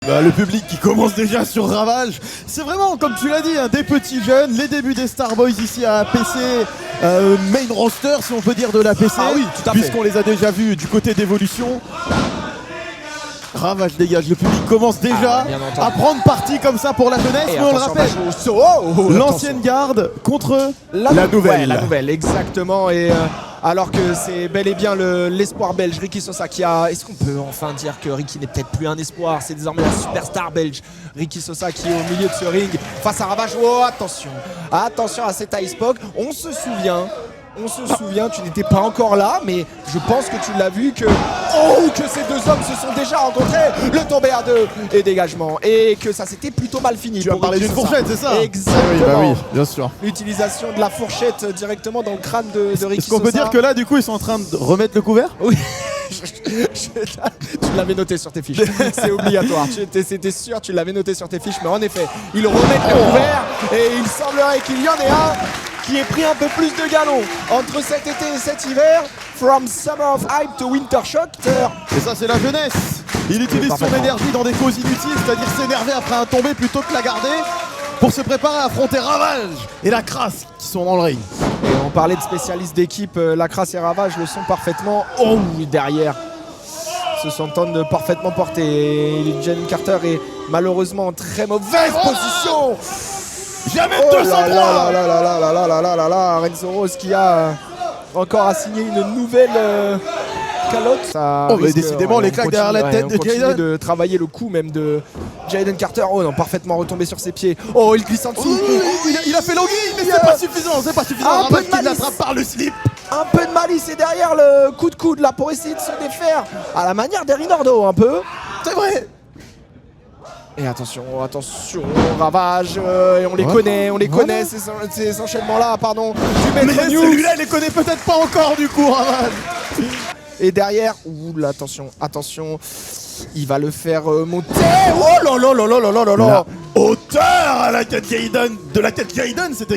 Le public qui commence déjà sur Ravage, c'est vraiment comme tu l'as dit, hein, des petits jeunes, les débuts des Starboys ici à PC, main roster si on peut dire de la PC, Ah oui, tout à fait. puisqu'on les a déjà vus du côté d'Evolution. Ravage dégage, le public commence déjà à prendre parti comme ça pour la jeunesse, mais on le rappelle, l'ancienne garde contre la nouvelle. Ouais, la nouvelle, exactement. Et alors que c'est bel et bien l'espoir belge, Ricky Sosa qui a... Est-ce qu'on peut enfin dire que Ricky n'est peut-être plus un espoir? C'est désormais la superstar belge, Ricky Sosa, qui est au milieu de ce ring face à Ravage. Oh, attention, attention à cet Icepoke. On se souvient, tu n'étais pas encore là, mais je pense que tu l'as vu que ces deux hommes se sont déjà rencontrés. Le tombé à deux et dégagement, et que ça s'était plutôt mal fini. Tu as parlé d'une fourchette, c'est ça? Exactement. Oui, bien sûr. L'utilisation de la fourchette directement dans le crâne de Ricky Sosa. Est-ce qu'on peut dire que là, du coup, ils sont en train de remettre le couvert? Oui. Tu l'avais noté sur tes fiches, c'est obligatoire. C'était sûr, tu l'avais noté sur tes fiches, mais en effet, ils remettent le couvert et il semblerait qu'il y en ait un qui ait pris un peu plus de galons entre cet été et cet hiver. From Summer of Hype to Winter Shock. Et ça, c'est la jeunesse. Il utilise son énergie dans des causes inutiles, c'est-à-dire s'énerver après un tombé plutôt que la garder pour se préparer à affronter Ravage et la Crasse qui sont dans le ring. Et on parlait de spécialistes d'équipe, la Crasse et Ravage le sont parfaitement. Oh, derrière se s'entendent parfaitement porter. Jalen Carter est malheureusement en très mauvaise position. Jamais 203. Là, Renzo Rose qui a encore assigné une nouvelle calotte. Mais décidément, les claques derrière la tête de Jaden. De travailler le coup même de Jaden Carter. Oh non, parfaitement retombé sur ses pieds. Oh, il glisse en dessous. Il a fait l'anguille, mais c'est pas suffisant, c'est pas suffisant. Un peu de qui l'attrape par le slip. Un peu de malice et derrière le coup de coude là pour essayer de se défaire à la manière d'Erin Ordo un peu. C'est vrai. Et attention, Ravage, et on les connaît, ces enchaînements-là, pardon, du Mais Maître News. celui-là, il les connaît peut-être pas encore du coup, Ravage. Et derrière, attention, il va le faire monter. Oh là là là là là là là là. Hauteur à la tête Jaden, de la tête Jaden, c'était